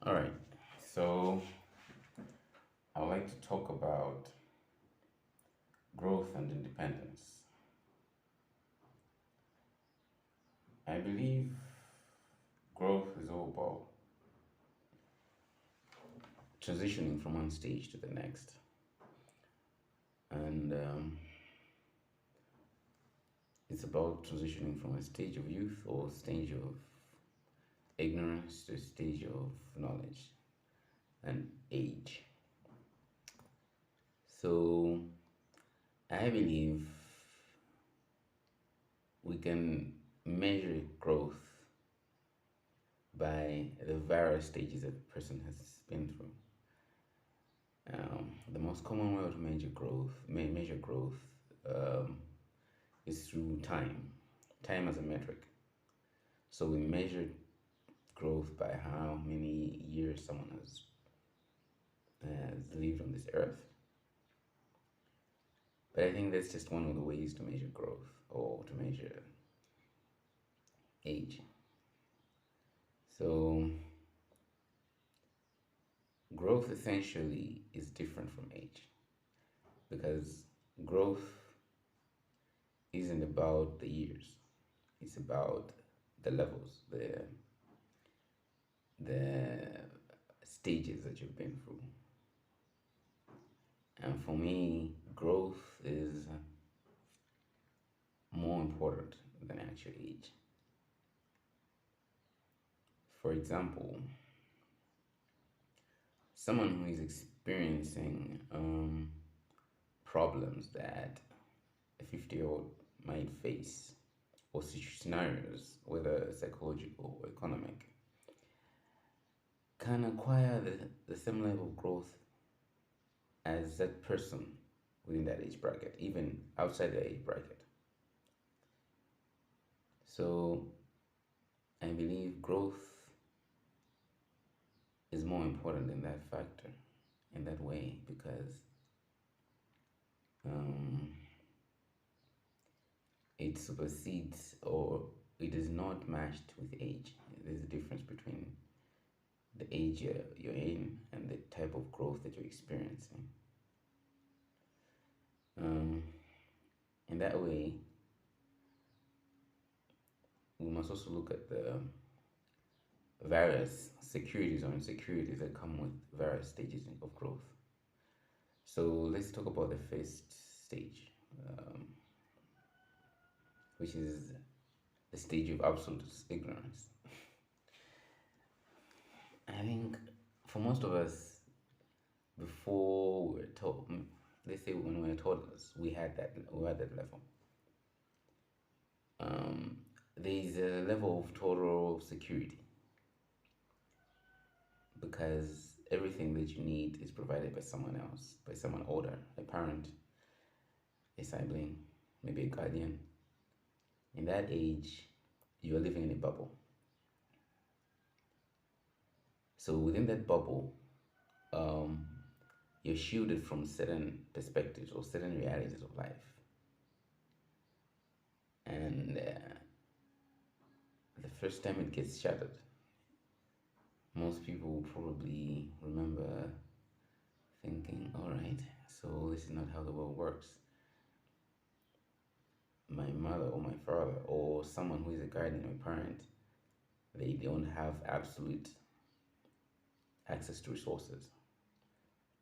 All right. So I would like to talk about growth and independence. I believe growth is all about transitioning from one stage to the next. And it's about transitioning from a stage of youth or stage of ignorance to a stage of knowledge and age. So I believe we can measure growth by the various stages that a person has been through. The most common way to measure growth, um, is through time as a metric. So we measure growth by how many years someone has lived on this earth. But I think that's just one of the ways to measure growth or to measure age. So growth essentially is different from age because growth isn't about the years, it's about the levels, the stages that you've been through. And for me, growth is more important than actual age. For example, someone who is experiencing problems that a 50-year-old might face, or scenarios, whether psychological or economic, can acquire the same level of growth as that person within that age bracket, even outside the age bracket. So I believe growth is more important in that factor, in that way, because um, it supersedes or it is not matched with age. There's a difference between the age you're in and the type of growth that you're experiencing. In that way, we must also look at the various securities or insecurities that come with various stages of growth. So let's talk about the first stage, which is the stage of absolute ignorance. I think for most of us, before we were taught, let's say when we were toddlers, we were at that level. There's a level of total security because everything that you need is provided by someone else, by someone older, a parent, a sibling, maybe a guardian. In that age, you are living in a bubble. So within that bubble, um, you're shielded from certain perspectives or certain realities of life. And the first time it gets shattered, most people will probably remember thinking, all right, so this is not how the world works. My mother or my father or someone who is a guardian or a parent, they don't have absolute access to resources.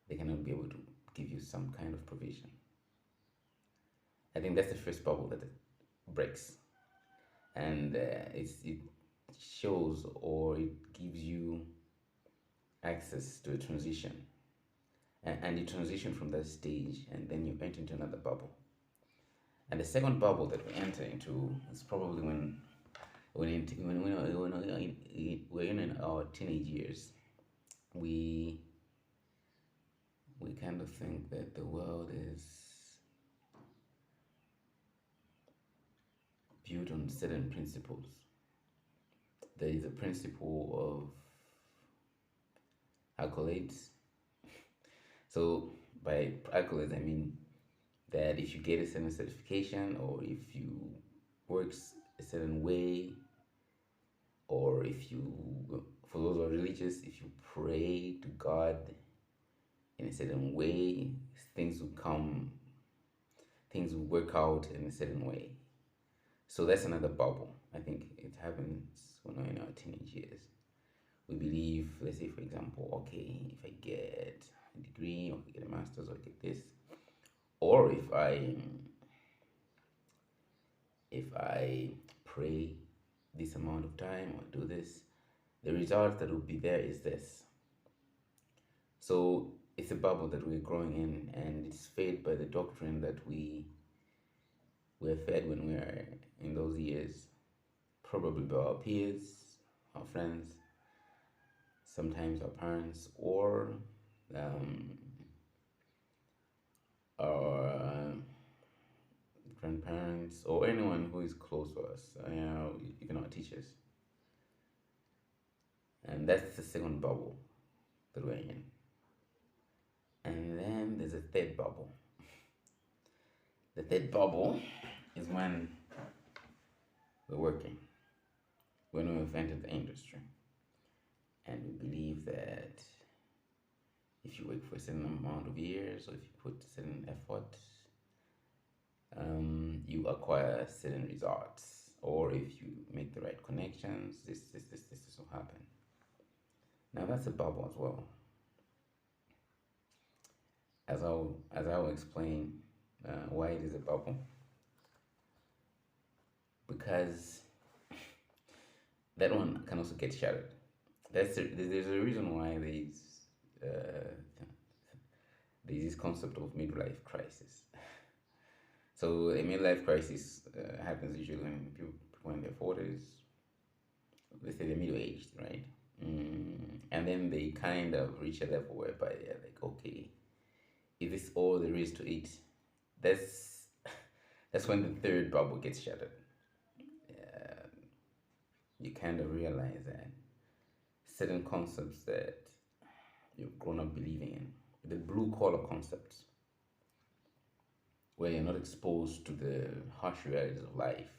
They cannot be able to give you some kind of provision. I think that's the first bubble that it breaks. And it shows or it gives you access to a transition. And you transition from that stage and then you enter into another bubble. And the second bubble that we enter into is probably when we're in our teenage years. We kind of think that the world is built on certain principles. There is a principle of accolades. So by accolades, I mean that if you get a certain certification or if you work a certain way Or if you, for those who are religious, if you pray to God in a certain way, things will come, things will work out in a certain way. So that's another bubble. I think it happens when we're in our teenage years. We believe, let's say, for example, okay, if I get a degree, or I get a master's, or I get this, or if I pray this amount of time or do this, the result that will be there is this. So it's a bubble that we're growing in, and it's fed by the doctrine that we were fed when we were in those years, probably by our peers, our friends, sometimes our parents, or um, our grandparents, or anyone who is close to us, even our teachers. And that's the second bubble that we're in. And then there's a third bubble. The third bubble is when we're working, when we've entered the industry. And we believe that if you work for a certain amount of years, or if you put certain effort, you acquire certain results. Or if you make the right connections, this will happen. Now that's a bubble as well. As I will explain why it is a bubble, because that one can also get shattered. There's a reason why there's this concept of midlife crisis. So a midlife crisis happens usually when people in their 40s, let's say they're middle aged, right? And then they kind of reach a level whereby they're like, okay, is this all there is to it? That's that's when the third bubble gets shattered. You kind of realize that certain concepts that you've grown up believing in, the blue collar concepts, where you're not exposed to the harsh realities of life,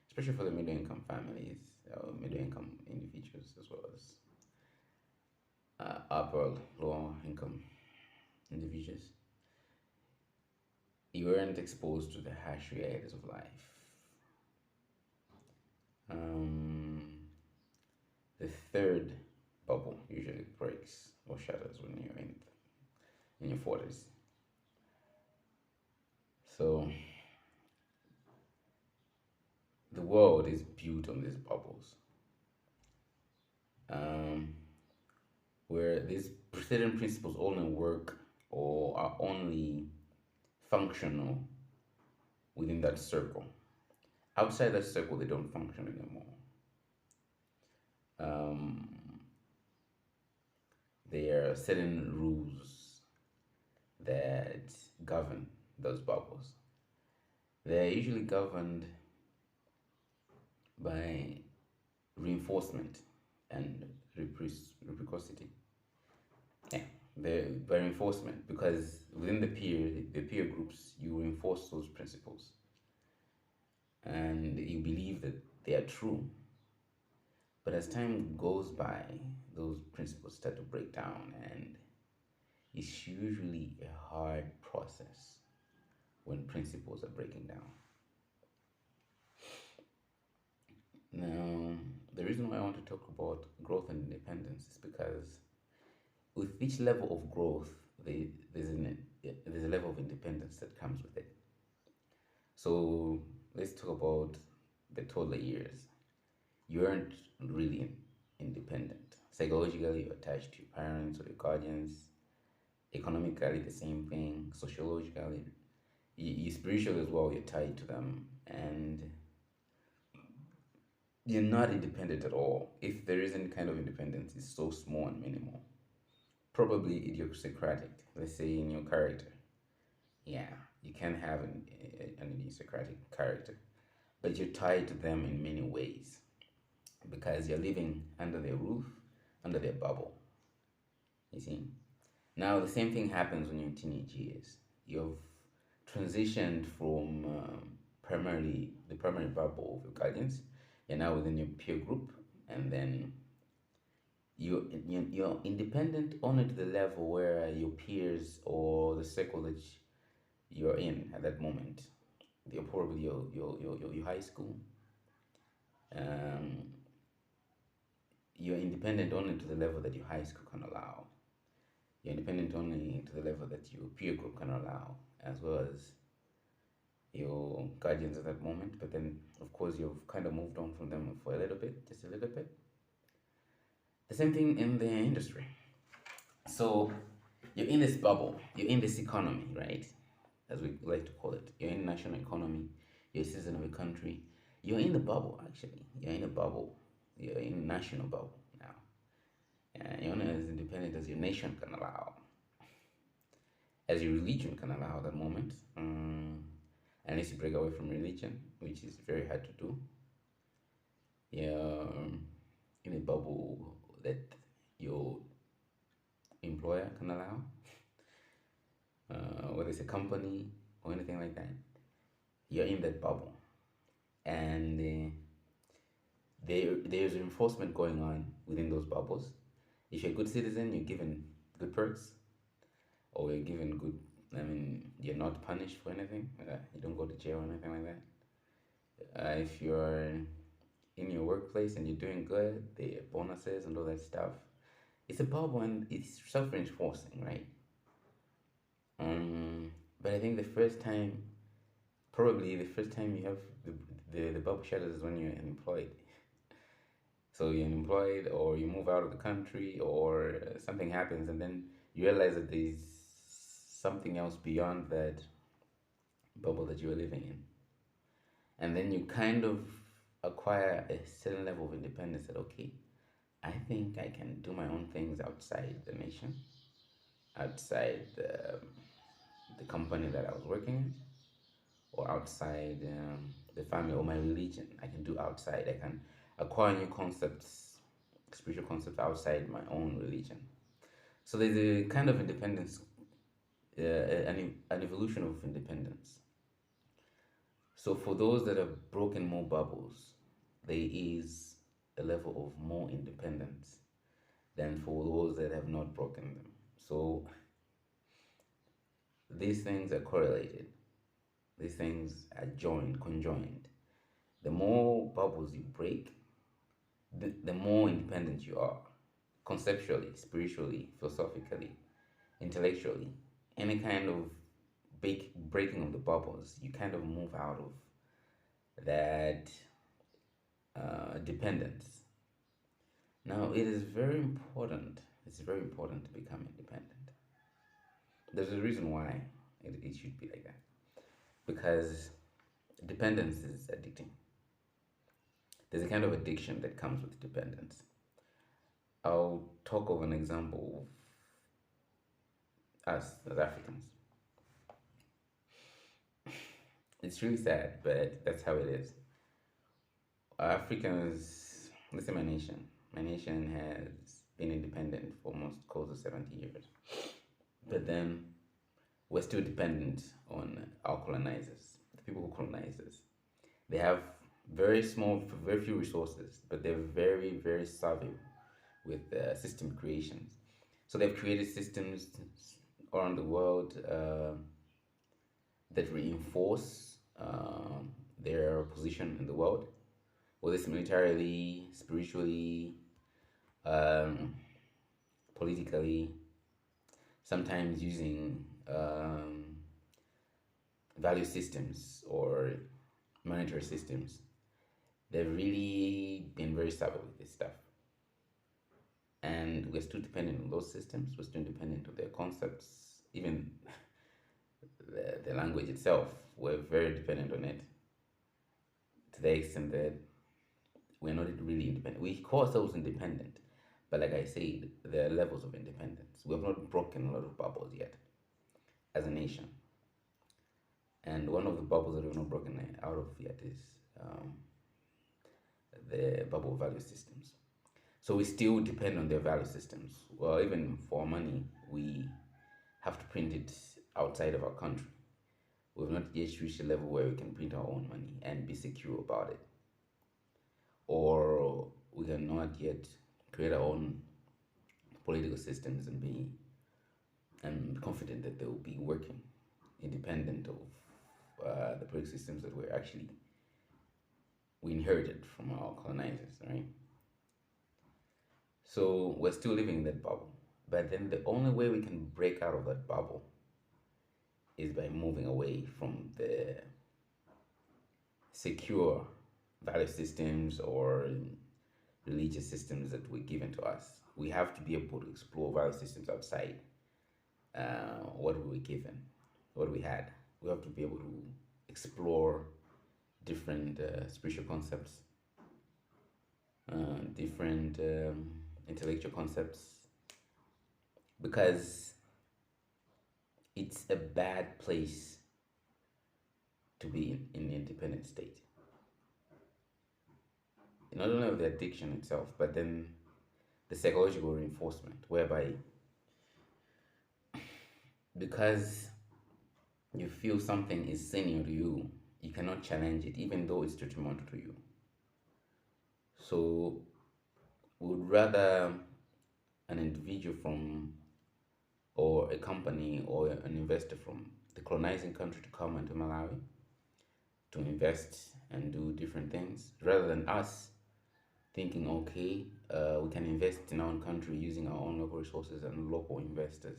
especially for the middle income families, middle income individuals, as well as upper lower income individuals. You weren't exposed to the harsh realities of life. The third bubble usually breaks or shatters when you're in your 40s. So the world is built on these bubbles, where these certain principles only work or are only functional within that circle. Outside that circle, they don't function anymore. There are certain rules that govern those bubbles. They're usually governed by reinforcement and reciprocity. Yeah, by reinforcement, because within the peer groups, you reinforce those principles, and you believe that they are true. But as time goes by, those principles start to break down, and it's usually a hard process when principles are breaking down. Now, the reason why I want to talk about growth and independence is because with each level of growth, there's a level of independence that comes with it. So let's talk about the toddler years. You aren't really independent. Psychologically, you're attached to your parents or your guardians. Economically, the same thing. Sociologically, you spiritually as well, you're tied to them. And you're not independent at all. If there is any kind of independence, it's so small and minimal. Probably idiosyncratic, let's say in your character. Yeah, you can have an idiosyncratic character, but you're tied to them in many ways because you're living under their roof, under their bubble. You see? Now, the same thing happens when you're in teenage years. You've transitioned from primarily the primary bubble of your guardians. You're now within your peer group, and then you're independent only to the level where your peers or the circle that you're in at that moment, you're probably your high school. Um, you're independent only to the level that your high school can allow. You're independent only to the level that your peer group can allow, as well as your guardians at that moment. But then, of course, you've kind of moved on from them for a little bit, just a little bit. The same thing in the industry. So you're in this bubble, you're in this economy, right? As we like to call it. You're in national economy, you're a citizen of a country. You're in the bubble, actually. You're in a bubble. You're in a national bubble now. And you're not as independent as your nation can allow, as your religion can allow at that moment. Unless you break away from religion, which is very hard to do. You're in a bubble that your employer can allow, whether it's a company or anything like that. You're in that bubble, and there's enforcement going on within those bubbles. If you're a good citizen, you're given good perks, or you're given good. I mean, you're not punished for anything. You don't go to jail or anything like that. If you're in your workplace and you're doing good, the bonuses and all that stuff. It's a bubble and it's self-reinforcing, right? But I think probably the first time you have the bubble shatters is when you're unemployed. So you're unemployed, or you move out of the country, or something happens, and then you realize that there's something else beyond that bubble that you were living in. And then you kind of acquire a certain level of independence that, okay, I think I can do my own things outside the nation, outside the company that I was working in, or outside the family or my religion. I can do outside. I can acquire new concepts, spiritual concepts outside my own religion. So there's a kind of independence, an evolution of independence. So for those that have broken more bubbles, there is a level of more independence than for those that have not broken them. So these things are correlated. These things are conjoined. The more bubbles you break, the more independent you are, conceptually, spiritually, philosophically, intellectually. Any kind of breaking of the bubbles, you kind of move out of that dependence. Now, it is very important. It's very important to become independent. There's a reason why it should be like that. Because dependence is addicting. There's a kind of addiction that comes with dependence. I'll talk of an example of us as Africans. It's really sad, but that's how it is. Africans, let's say my nation has been independent for almost close to 70 years. But then we're still dependent on our colonizers, the people who colonized us. They have very few resources, but they're very, very savvy with system creations. So they've created systems around the world that reinforce their position in the world, whether it's militarily, spiritually, politically, sometimes using value systems or monetary systems. They've really been very savvy with this stuff. And we're still dependent on those systems, we're still dependent on their concepts, even the language itself, we're very dependent on it to the extent that we're not really independent. We call ourselves independent, but like I said, there are levels of independence. We have not broken a lot of bubbles yet as a nation. And one of the bubbles that we've not broken out of yet is the bubble of value systems. So we still depend on their value systems. Well, even for money, we have to print it outside of our country. We've not yet reached a level where we can print our own money and be secure about it. Or we we cannot yet create our own political systems and be confident that they will be working independent of the political systems that we inherited from our colonizers, right? So we're still living in that bubble. But then the only way we can break out of that bubble is by moving away from the secure value systems or religious systems that were given to us. We have to be able to explore value systems outside what we were given, what we had. We have to be able to explore different spiritual concepts, different intellectual concepts, because it's a bad place to be in an independent state. Not only of the addiction itself, but then the psychological reinforcement, whereby because you feel something is senior to you, you cannot challenge it, even though it's detrimental to you. So, we would rather an individual from, or a company, or an investor from the colonizing country to come into Malawi to invest and do different things, rather than us thinking, okay, we can invest in our own country using our own local resources and local investors.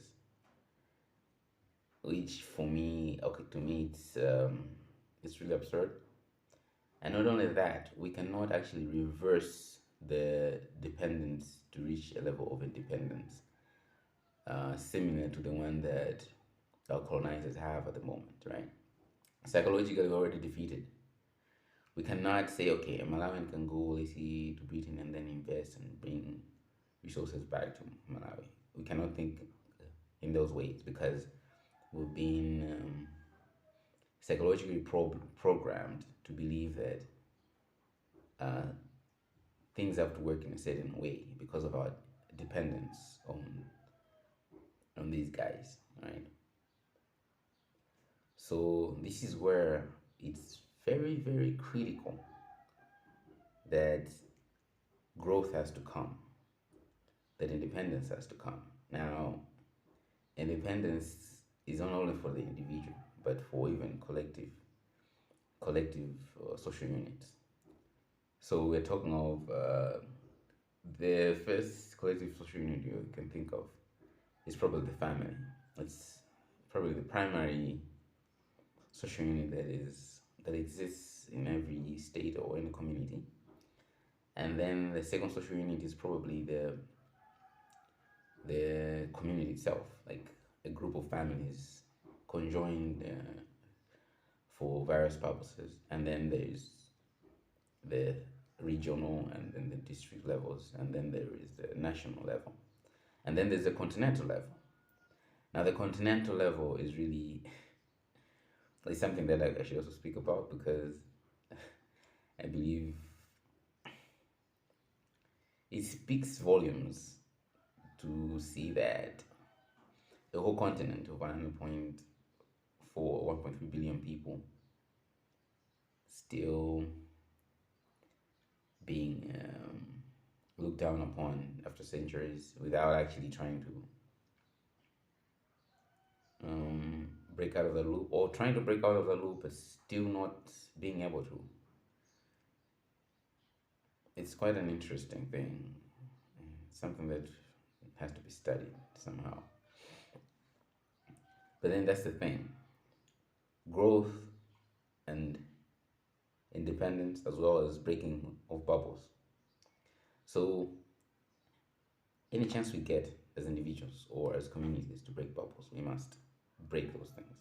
Which for me, okay, to me, it's really absurd. And not only that, we cannot actually reverse the dependence to reach a level of independence similar to the one that our colonizers have at the moment, right? Psychologically, we're already defeated. We cannot say, okay, a Malawian can go, let's see, to Britain and then invest and bring resources back to Malawi. We cannot think in those ways because we've been psychologically programmed to believe that things have to work in a certain way because of our dependence on these guys, right? So this is where it's very, very critical that growth has to come, that independence has to come. Now, independence is not only for the individual, but for even collective social units. So we're talking of the first collective social unit you can think of is probably the family. It's probably the primary social unit that exists in every state or any community. And then the second social unit is probably the community itself, like a group of families conjoined for various purposes. And then there's the regional and then the district levels, and then there is the national level, and then there's the continental level. Now, the continental level is really it's something that I should also speak about because I believe it speaks volumes to see that the whole continent of 1.3 billion people still being looked down upon after centuries without actually trying to break out of the loop, or trying to break out of the loop but still not being able to. It's quite an interesting thing, something that has to be studied somehow. But then that's the thing, growth and independence as well as breaking of bubbles. So any chance we get as individuals or as communities to break bubbles, we must break those things.